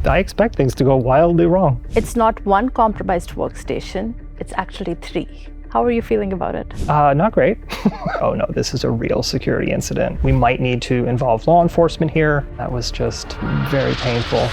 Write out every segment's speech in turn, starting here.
I expect things to go wildly wrong. It's not one compromised workstation, it's actually 3. How are you feeling about it? Not great. Oh no, this is a real security incident. We might need to involve law enforcement here. That was just very painful.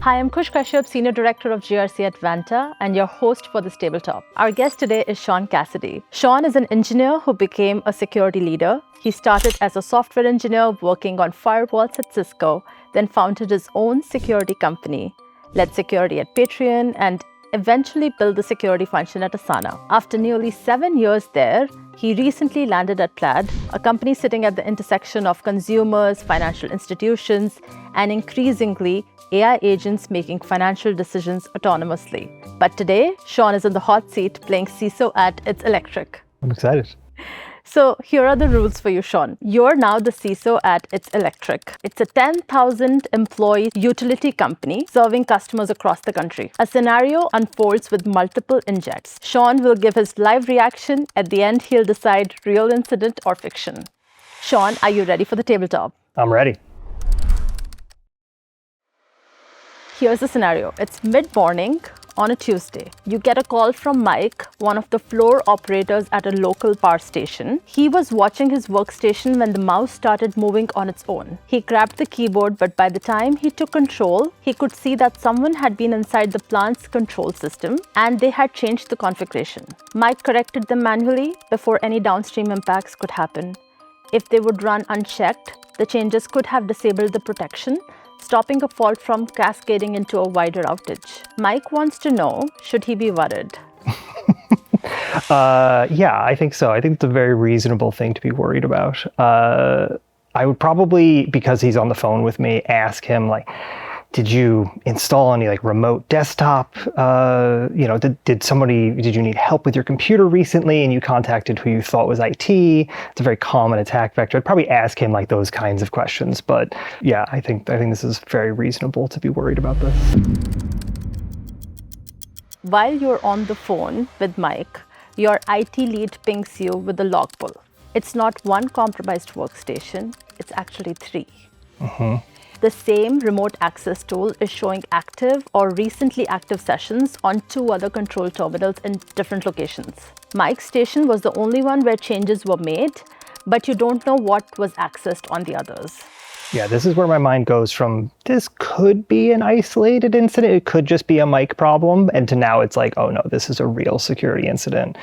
Hi, I'm Khush Kashyap, Senior Director of GRC at Vanta, and your host for this Tabletop. Our guest today is Sean Cassidy. Sean is an engineer who became a security leader. He started as a software engineer working on firewalls at Cisco, then founded his own security company, led security at Patreon, and eventually built the security function at Asana. After nearly 7 years there, he recently landed at Plaid, a company sitting at the intersection of consumers, financial institutions, and increasingly AI agents making financial decisions autonomously. But today, Sean is in the hot seat playing CISO at It's Electric. I'm excited. So here are the rules for you, Sean. You're now the CISO at It's Electric. It's a 10,000 employee utility company serving customers across the country. A scenario unfolds with multiple injects. Sean will give his live reaction. At the end, he'll decide real incident or fiction. Sean, are you ready for the tabletop? I'm ready. Here's the scenario. It's mid-morning on a Tuesday. You get a call from Mike, one of the floor operators at a local power station. He was watching his workstation when the mouse started moving on its own. He grabbed the keyboard, but by the time he took control, he could see that someone had been inside the plant's control system and they had changed the configuration. Mike corrected them manually before any downstream impacts could happen. If they would run unchecked, the changes could have disabled the protection, stopping a fault from cascading into a wider outage. Mike wants to know, should he be worried? Yeah, I think so. I think it's a very reasonable thing to be worried about. I would probably, because he's on the phone with me, ask him, like, did you install any remote desktop? Did you need help with your computer recently and you contacted who you thought was IT? It's a very common attack vector. I'd probably ask him those kinds of questions. But yeah, I think this is very reasonable to be worried about this. While you're on the phone with Mike, your IT lead pings you with a log pull. It's not one compromised workstation, it's actually 3. Mm-hmm. The same remote access tool is showing active or recently active sessions on 2 other control terminals in different locations. Mike's station was the only one where changes were made, but you don't know what was accessed on the others. Yeah, this is where my mind goes from this could be an isolated incident, it could just be a mic problem, and to now it's oh no, this is a real security incident.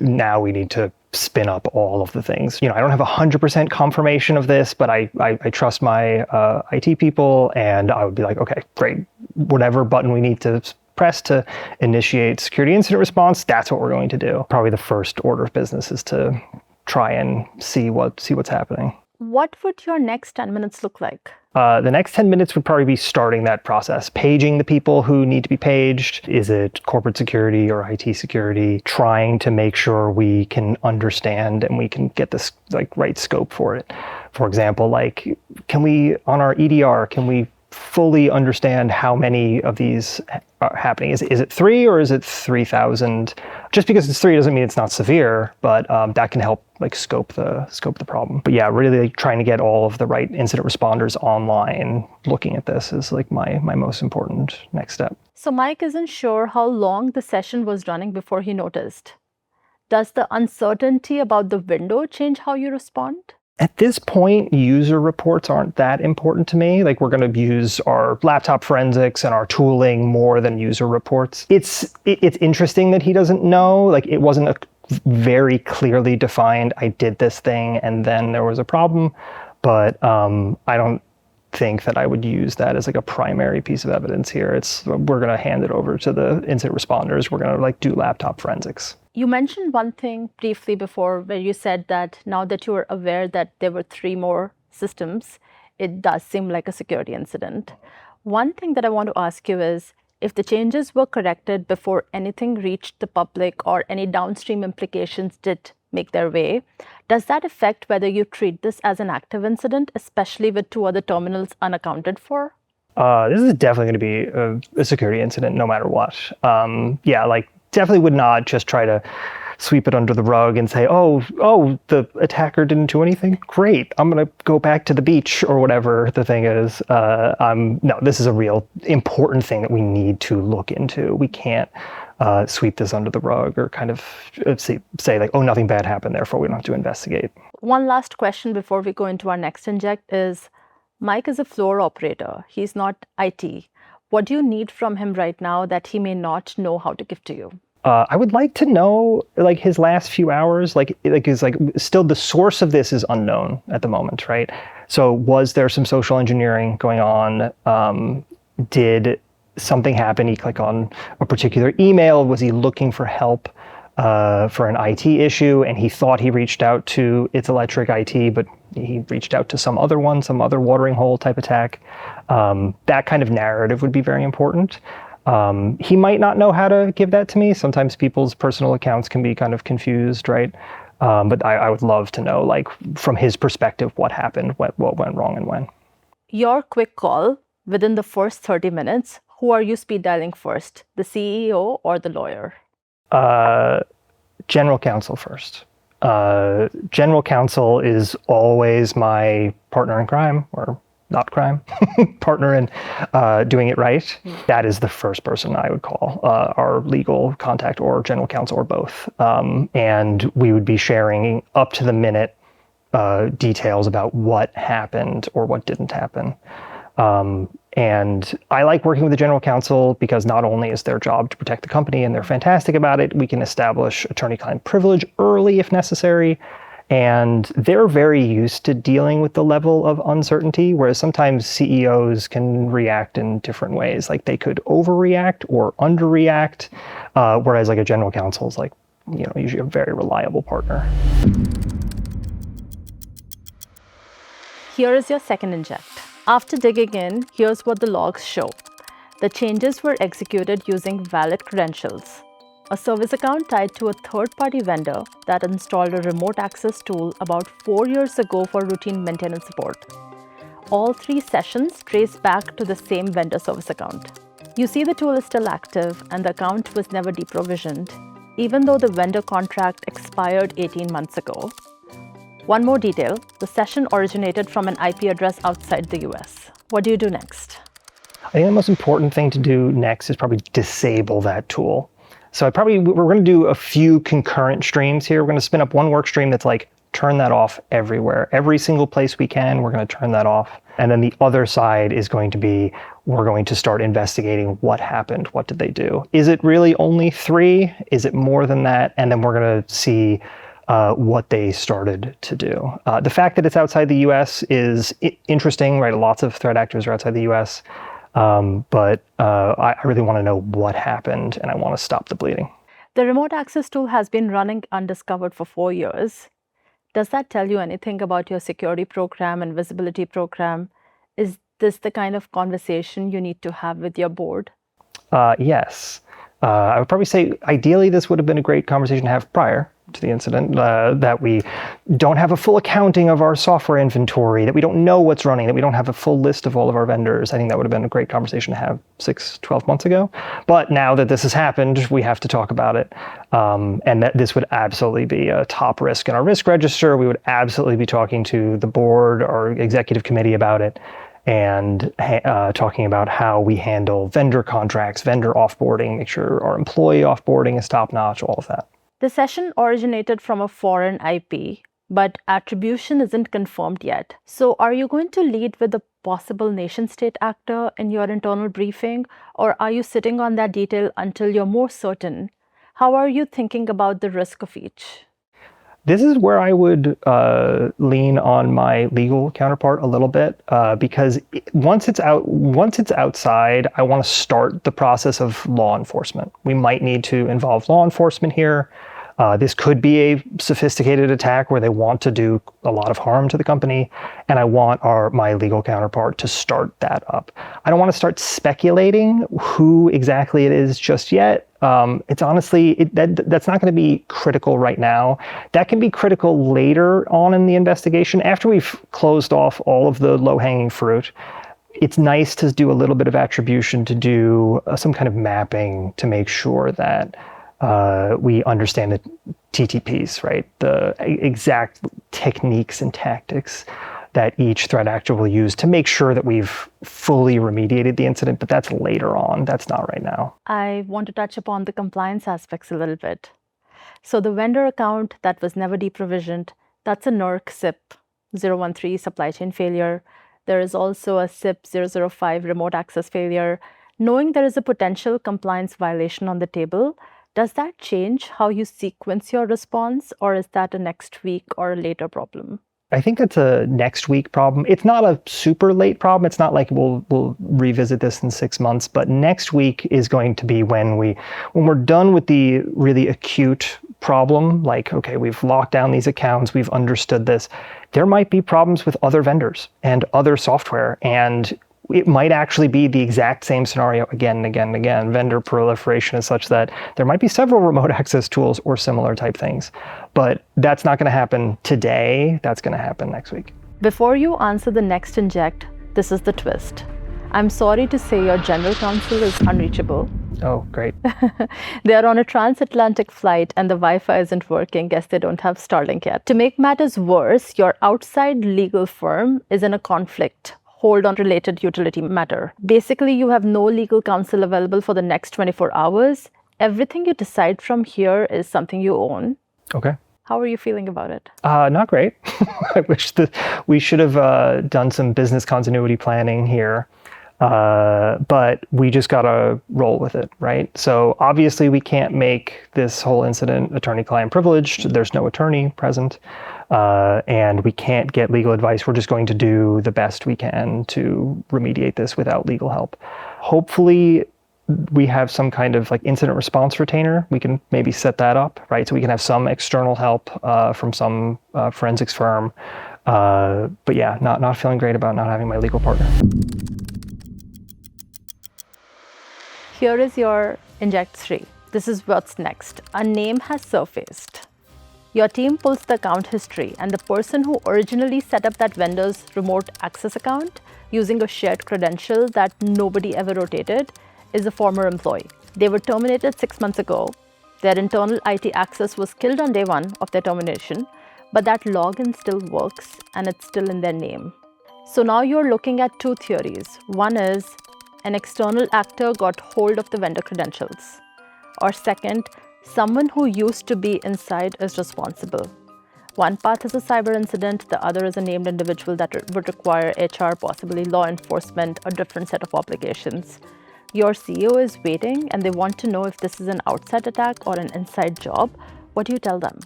Now we need to spin up all of the things. I don't have 100% confirmation of this, but I trust my IT people, and I would be okay, great. Whatever button we need to press to initiate security incident response, that's what we're going to do. Probably the first order of business is to try and see what's happening. What would your next 10 minutes look like? The next 10 minutes would probably be starting that process, paging the people who need to be paged. Is it corporate security or IT security? Trying to make sure we can understand and we can get this right scope for it. For example, can we, on our EDR, can we fully understand how many of these are happening? Is it 3 or is it 3,000? Just because it's 3 doesn't mean it's not severe, but that can help scope the problem. But yeah, really trying to get all of the right incident responders online looking at this is my most important next step. So Mike isn't sure how long the session was running before he noticed. Does the uncertainty about the window change how you respond? At this point, user reports aren't that important to me. We're going to use our laptop forensics and our tooling more than user reports. It's interesting that he doesn't know. It wasn't a very clearly defined, I did this thing and then there was a problem. But I don't think that I would use that as a primary piece of evidence here. We're going to hand it over to the incident responders. We're going to do laptop forensics. You mentioned one thing briefly before where you said that now that you are aware that there were 3 more systems, it does seem like a security incident. One thing that I want to ask you is, if the changes were corrected before anything reached the public or any downstream implications did make their way, does that affect whether you treat this as an active incident, especially with 2 other terminals unaccounted for? This is definitely going to be a security incident no matter what. Definitely would not just try to sweep it under the rug and say, oh, the attacker didn't do anything. Great. I'm going to go back to the beach or whatever the thing is. No, this is a real important thing that we need to look into. We can't sweep this under the rug or kind of say like, oh, nothing bad happened, therefore we don't have to investigate. One last question before we go into our next inject is, Mike is a floor operator. He's not IT. What do you need from him right now that he may not know how to give to you? I would like to know like his last few hours, still the source of this is unknown at the moment, right? So was there some social engineering going on? Did something happen? He clicked on a particular email. Was he looking for help for an IT issue? And he thought he reached out to It's Electric IT, but he reached out to some other watering hole type attack. That kind of narrative would be very important. He might not know how to give that to me. Sometimes people's personal accounts can be kind of confused, right? But I would love to know, like, from his perspective, what happened, what went wrong and when. Your quick call within the first 30 minutes, who are you speed dialing first, the CEO or the lawyer? General counsel first. General counsel is always my partner in crime, or not crime, partner in doing it right. That is the first person I would call, our legal contact or general counsel or both. And we would be sharing up to the minute details about what happened or what didn't happen. And I like working with the general counsel because not only is their job to protect the company and they're fantastic about it, we can establish attorney-client privilege early if necessary. And they're very used to dealing with the level of uncertainty, whereas sometimes CEOs can react in different ways. Like they could overreact or underreact, whereas like a general counsel is like, usually a very reliable partner. Here is your second inject. After digging in, here's what the logs show. The changes were executed using valid credentials. A service account tied to a third-party vendor that installed a remote access tool about 4 years ago for routine maintenance support. All 3 sessions trace back to the same vendor service account. You see the tool is still active and the account was never deprovisioned, even though the vendor contract expired 18 months ago. One more detail, the session originated from an IP address outside the US. What do you do next? I think the most important thing to do next is probably disable that tool. So we're going to do a few concurrent streams here. We're going to spin up one work stream that's like, turn that off everywhere. Every single place we can, we're going to turn that off. And then the other side is going to be, we're going to start investigating what happened. What did they do? Is it really only 3? Is it more than that? And then we're going to see what they started to do. The fact that it's outside the US is interesting, right? Lots of threat actors are outside the US. But I really want to know what happened and I want to stop the bleeding. The remote access tool has been running Undiscovered for 4 years. Does that tell you anything about your security program and visibility program? Is this the kind of conversation you need to have with your board? Yes. I would probably say ideally this would have been a great conversation to have prior to the incident, that we don't have a full accounting of our software inventory, that we don't know what's running, that we don't have a full list of all of our vendors. I think that would have been a great conversation to have 6-12 months ago. But now that this has happened, we have to talk about it. And that this would absolutely be a top risk in our risk register. We would absolutely be talking to the board or executive committee about it and talking about how we handle vendor contracts, vendor offboarding, make sure our employee offboarding is top-notch, all of that. The session originated from a foreign IP, but attribution isn't confirmed yet. So are you going to lead with a possible nation-state actor in your internal briefing, or are you sitting on that detail until you're more certain? How are you thinking about the risk of each? This is where I would lean on my legal counterpart a little bit, because once it's outside, I want to start the process of law enforcement. We might need to involve law enforcement here. This could be a sophisticated attack where they want to do a lot of harm to the company, and I want my legal counterpart to start that up. I don't want to start speculating who exactly it is just yet. It's honestly, that's not going to be critical right now. That can be critical later on in the investigation, after we've closed off all of the low-hanging fruit. It's nice to do a little bit of attribution, to do some kind of mapping to make sure that We understand the TTPs, right? The exact techniques and tactics that each threat actor will use to make sure that we've fully remediated the incident, but that's later on. That's not right now. I want to touch upon the compliance aspects a little bit. So the vendor account that was never deprovisioned, that's a NERC SIP 013 supply chain failure. There is also a SIP 005 remote access failure. Knowing there is a potential compliance violation on the table, does that change how you sequence your response, or is that a next week or a later problem? I think that's a next week problem. It's not a super late problem. It's not like we'll revisit this in 6 months, but next week is going to be when we're done with the really acute problem, like, okay, we've locked down these accounts, we've understood this. There might be problems with other vendors and other software, and it might actually be the exact same scenario again and again and again. Vendor proliferation is such that there might be several remote access tools or similar type things. But that's not going to happen today. That's going to happen next week. Before you answer the next inject, this is the twist. I'm sorry to say your general counsel is unreachable. Oh, great. They are on a transatlantic flight and the Wi-Fi isn't working. Guess they don't have Starlink yet. To make matters worse, your outside legal firm is in a conflict hold on related utility matter. Basically, you have no legal counsel available for the next 24 hours. Everything you decide from here is something you own. Okay. How are you feeling about it? Not great. I wish that we should have done some business continuity planning here. But we just got to roll with it, right? So obviously we can't make this whole incident attorney-client privileged. There's no attorney present. And we can't get legal advice. We're just going to do the best we can to remediate this without legal help. Hopefully we have some kind of like incident response retainer. We can maybe set that up, right? So we can have some external help from some forensics firm. But yeah, not feeling great about not having my legal partner. Here is your Inject 3. This is what's next. A name has surfaced. Your team pulls the account history, and the person who originally set up that vendor's remote access account using a shared credential that nobody ever rotated is a former employee. They were terminated 6 months ago. Their internal IT access was killed on day one of their termination, but that login still works and it's still in their name. So now you're looking at two theories. One is an external actor got hold of the vendor credentials. Or second, someone who used to be inside is responsible. One path is a cyber incident, the other is a named individual that would require HR, possibly law enforcement, a different set of obligations. Your CEO is waiting and they want to know if this is an outside attack or an inside job. What do you tell them?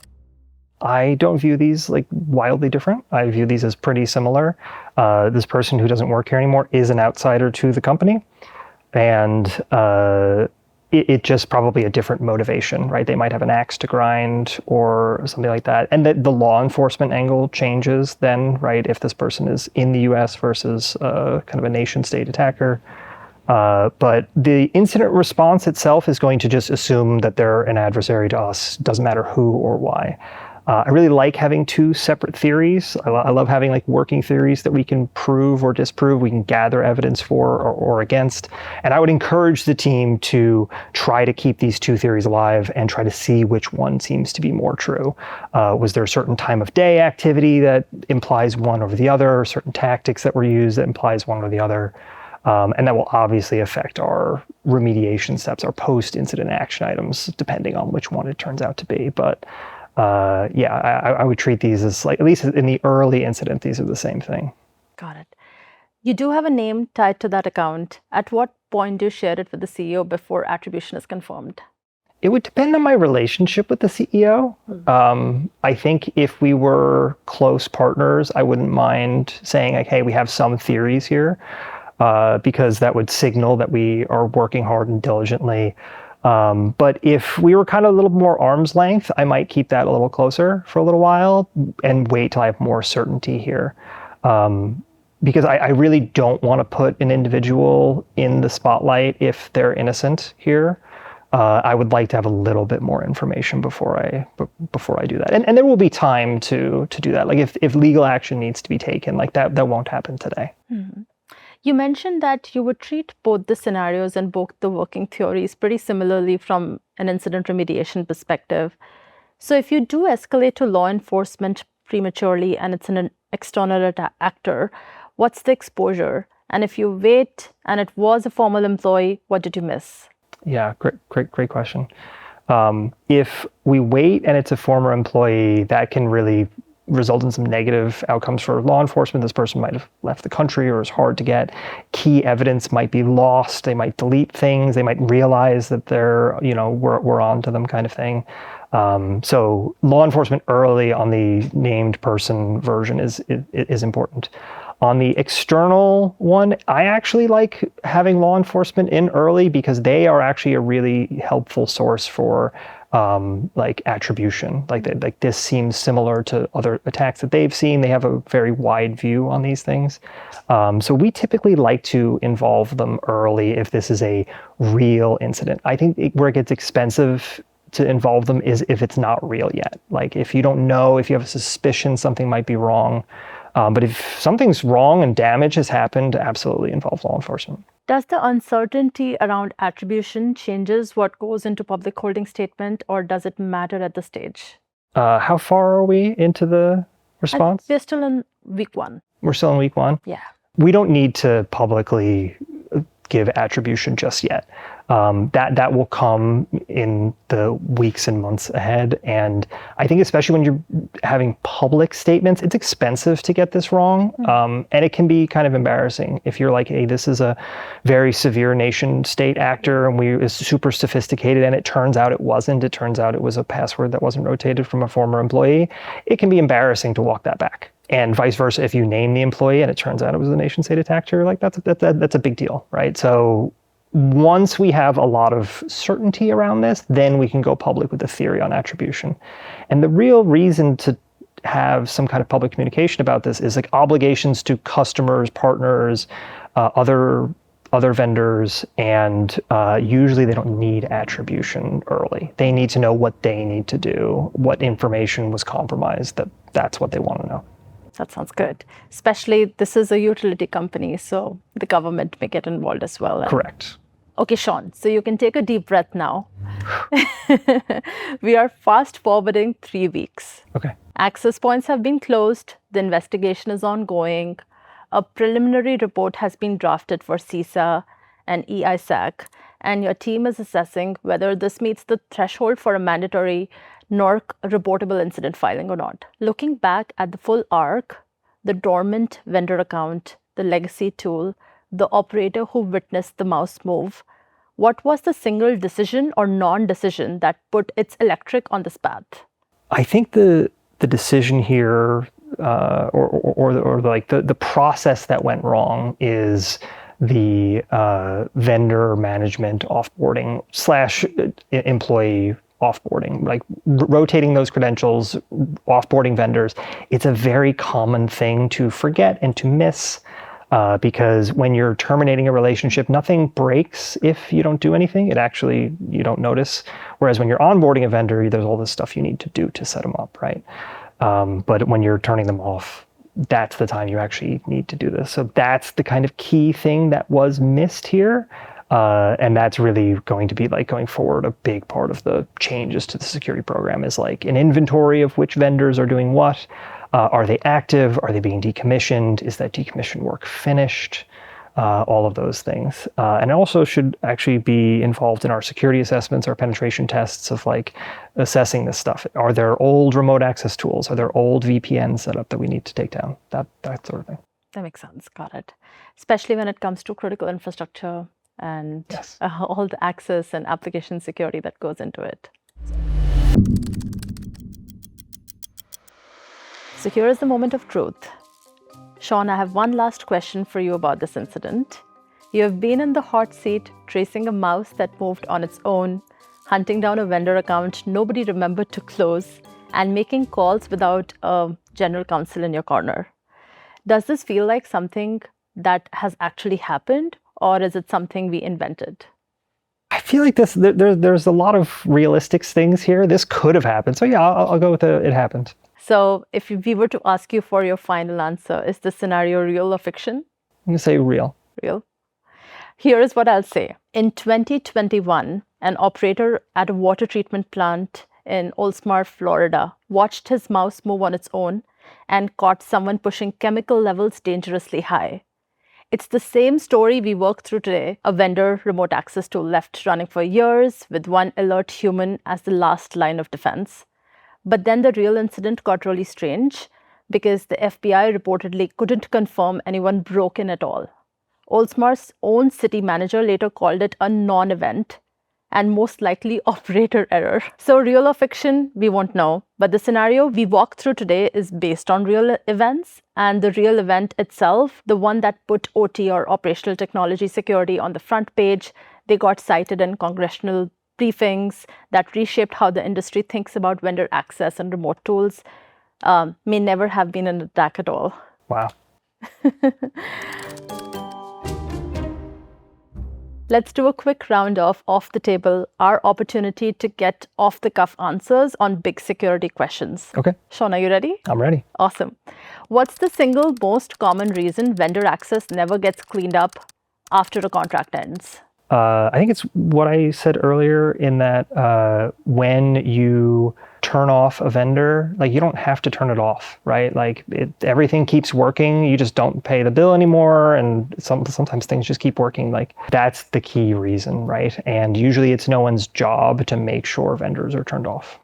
I don't view these like wildly different. I view these as pretty similar. This person who doesn't work here anymore is an outsider to the company. And it just probably a different motivation, right? They might have an axe to grind or something like that. And the law enforcement angle changes then, right? If this person is in the US versus kind of a nation state attacker. But the incident response itself is going to just assume that they're an adversary to us. Doesn't matter who or why. I really like having two separate theories. I love having like working theories that we can prove or disprove, we can gather evidence for or against. And I would encourage the team to try to keep these two theories alive and try to see which one seems to be more true. Was there a certain time of day activity that implies one over the other, or certain tactics that were used that implies one or the other? And that will obviously affect our remediation steps, our post-incident action items, depending on which one it turns out to be. But I would treat these as like, at least in the early incident, these are the same thing. Got it. You do have a name tied to that account. At what point do you share it with the CEO before attribution is confirmed? It would depend on my relationship with the CEO. I think if we were close partners, I wouldn't mind saying, like, hey, we have some theories here, because that would signal that we are working hard and diligently. But if we were kind of a little more arm's length, I might keep that a little closer for a little while and wait till I have more certainty here. Because I really don't want to put an individual in the spotlight if they're innocent here. I would like to have a little bit more information before I do that. And there will be time to do that. Like if legal action needs to be taken, like that won't happen today. Mm-hmm. You mentioned that you would treat both the scenarios and both the working theories pretty similarly from an incident remediation perspective. So if you do escalate to law enforcement prematurely and it's an external actor, what's the exposure? And if you wait and it was a formal employee, what did you miss? Yeah, great question. If we wait and it's a former employee, that can really result in some negative outcomes for law enforcement. This person might have left the country or is hard to get. Key evidence might be lost. They might delete things. They might realize that they're, we're on to them kind of thing. So law enforcement early on the named person version is important. On the external one, I actually like having law enforcement in early because they are actually a really helpful source for attribution. Like this seems similar to other attacks that they've seen. They have a very wide view on these things. So we typically like to involve them early if this is a real incident. I think where it gets expensive to involve them is if it's not real yet. Like if you don't know, if you have a suspicion something might be wrong. But if something's wrong and damage has happened, absolutely involve law enforcement. Does the uncertainty around attribution changes what goes into public holding statement, or does it matter at the stage? How far are we into the response? We're still in week 1. We're still in week 1? Yeah. We don't need to publicly give attribution just yet. That will come in the weeks and months ahead. And I think especially when you're having public statements, it's expensive to get this wrong. And it can be kind of embarrassing if you're like, hey, this is a very severe nation state actor and is super sophisticated and it turns out it wasn't. It turns out it was a password that wasn't rotated from a former employee. It can be embarrassing to walk that back. And vice versa, if you name the employee and it turns out it was a nation state attacker, like that's a big deal, right? So once we have a lot of certainty around this, then we can go public with the theory on attribution. And the real reason to have some kind of public communication about this is like obligations to customers, partners, other vendors, and usually they don't need attribution early. They need to know what they need to do, what information was compromised, that's what they want to know. That sounds good. Especially this is a utility company, so the government may get involved as well. Correct. Okay, Sean, so you can take a deep breath now. We are fast forwarding 3 weeks. Okay. Access points have been closed. The investigation is ongoing. A preliminary report has been drafted for CISA and ISAC, and your team is assessing whether this meets the threshold for a mandatory NERC reportable incident filing or not. Looking back at the full arc, the dormant vendor account, the legacy tool, the operator who witnessed the mouse move, what was the single decision or non-decision that put its electric on this path? I think the decision here, or the process that went wrong is the vendor management offboarding / employee offboarding, like rotating those credentials, offboarding vendors. It's a very common thing to forget and to miss because when you're terminating a relationship, nothing breaks if you don't do anything. You don't notice. Whereas when you're onboarding a vendor, there's all this stuff you need to do to set them up, right? But when you're turning them off, that's the time you actually need to do this. So that's the kind of key thing that was missed here. And that's really going to be like going forward, a big part of the changes to the security program is like an inventory of which vendors are doing what. Are they active? Are they being decommissioned? Is that decommission work finished? All of those things. And it also should actually be involved in our security assessments, our penetration tests of like assessing this stuff. Are there old remote access tools? Are there old VPNs set up that we need to take down? That sort of thing. That makes sense. Got it. Especially when it comes to critical infrastructure and yes. All the access and application security that goes into it. So here is the moment of truth. Sean, I have one last question for you about this incident. You have been in the hot seat, tracing a mouse that moved on its own, hunting down a vendor account nobody remembered to close, and making calls without a general counsel in your corner. Does this feel like something that has actually happened, or is it something we invented? I feel like there's a lot of realistic things here. This could have happened. So yeah, I'll go with it happened. So if we were to ask you for your final answer, is this scenario real or fiction? I'm going to say real. Real? Here is what I'll say. In 2021, an operator at a water treatment plant in Oldsmar, Florida, watched his mouse move on its own and caught someone pushing chemical levels dangerously high. It's the same story we work through today, a vendor remote access tool left running for years with one alert human as the last line of defense. But then the real incident got really strange because the FBI reportedly couldn't confirm anyone broke in at all. Oldsmar's own city manager later called it a non-event and most likely operator error. So real or fiction, we won't know. But the scenario we walk through today is based on real events, and the real event itself, the one that put OT or operational technology security on the front page, they got cited in congressional briefings that reshaped how the industry thinks about vendor access and remote tools, may never have been an attack at all. Wow. Let's do a quick round of off the table, our opportunity to get off the cuff answers on big security questions. Okay. Sean, are you ready? I'm ready. Awesome. What's the single most common reason vendor access never gets cleaned up after a contract ends? I think it's what I said earlier in that when you turn off a vendor, like you don't have to turn it off, right? Like everything keeps working. You just don't pay the bill anymore. And sometimes things just keep working. Like that's the key reason, right? And usually it's no one's job to make sure vendors are turned off.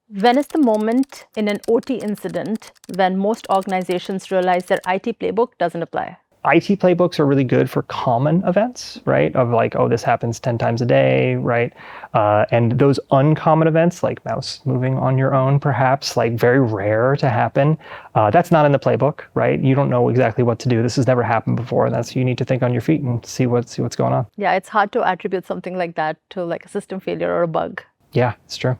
When is the moment in an OT incident when most organizations realize their IT playbook doesn't apply? IT playbooks are really good for common events, right? Of like, oh, this happens 10 times a day, right? And those uncommon events, like mouse moving on your own, perhaps, like very rare to happen. That's not in the playbook, right? You don't know exactly what to do. This has never happened before. You need to think on your feet and see what's going on. Yeah, it's hard to attribute something like that to like a system failure or a bug. Yeah, it's true.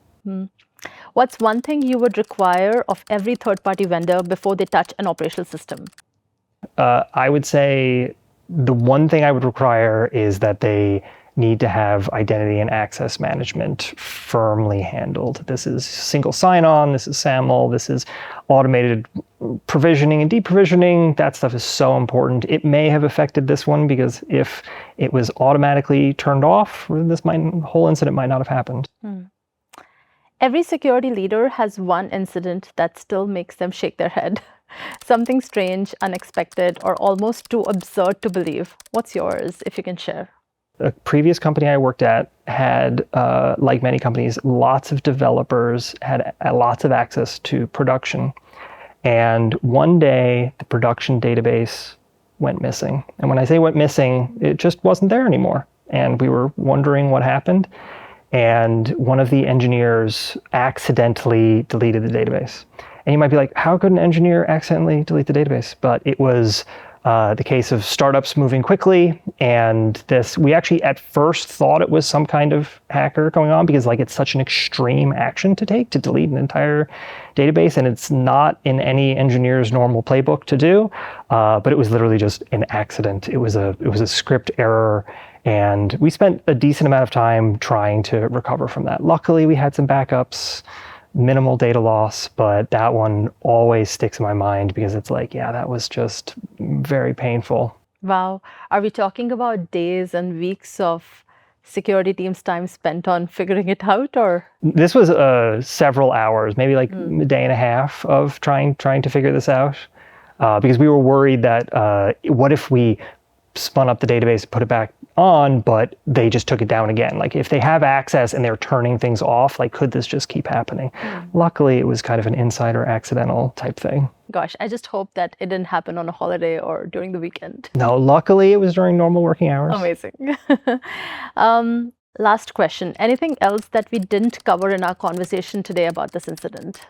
What's one thing you would require of every third-party vendor before they touch an operational system? I would say the one thing I would require is that they need to have identity and access management firmly handled. This is single sign-on, this is SAML, this is automated provisioning and deprovisioning. That stuff is so important. It may have affected this one because if it was automatically turned off, this whole incident might not have happened. Every security leader has one incident that still makes them shake their head. Something strange, unexpected, or almost too absurd to believe. What's yours, if you can share? A previous company I worked at had, like many companies, lots of developers, had lots of access to production. And one day, the production database went missing. And when I say went missing, it just wasn't there anymore. And we were wondering what happened. And one of the engineers accidentally deleted the database. And you might be like, how could an engineer accidentally delete the database? But it was the case of startups moving quickly. And we actually at first thought it was some kind of hacker going on because like it's such an extreme action to take to delete an entire database. And it's not in any engineer's normal playbook to do. But it was literally just an accident. It was a script error. And we spent a decent amount of time trying to recover from that. Luckily, we had some backups, minimal data loss, but that one always sticks in my mind because it's like, yeah, that was just very painful. Wow. Are we talking about days and weeks of security team's time spent on figuring it out, or? This was several hours, maybe like a day and a half of trying to figure this out because we were worried that what if we spun up the database and put it back on, but they just took it down again. Like if they have access and they're turning things off, like could this just keep happening? Luckily, it was kind of an insider accidental type thing. Gosh, I just hope that it didn't happen on a holiday or during the weekend. No, luckily it was during normal working hours. Amazing. Last question. Anything else that we didn't cover in our conversation today about this incident?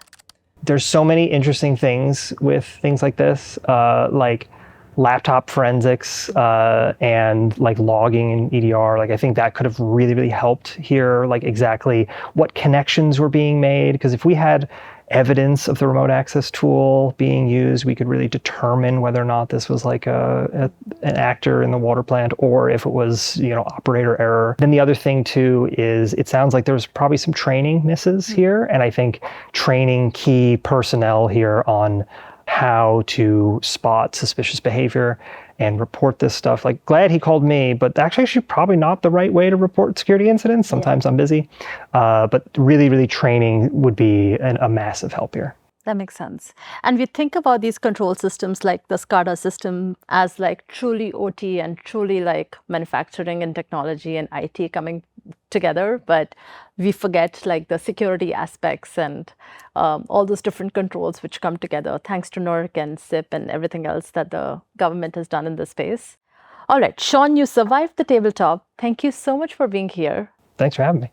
There's so many interesting things with things like this, like laptop forensics and like logging in EDR. Like I think that could have really, really helped here, like exactly what connections were being made. Because if we had evidence of the remote access tool being used, we could really determine whether or not this was like an actor in the water plant or if it was, operator error. Then the other thing too is it sounds like there's probably some training misses here. And I think training key personnel here on how to spot suspicious behavior and report this stuff. Like, glad he called me, but actually probably not the right way to report security incidents. Sometimes I'm busy. But really, really training would be a massive help here. That makes sense. And we think about these control systems like the SCADA system as like truly OT and truly like manufacturing and technology and IT coming together, but we forget like the security aspects and all those different controls which come together thanks to NERC and SIP and everything else that the government has done in this space. All right, Sean, you survived the tabletop. Thank you so much for being here. Thanks for having me.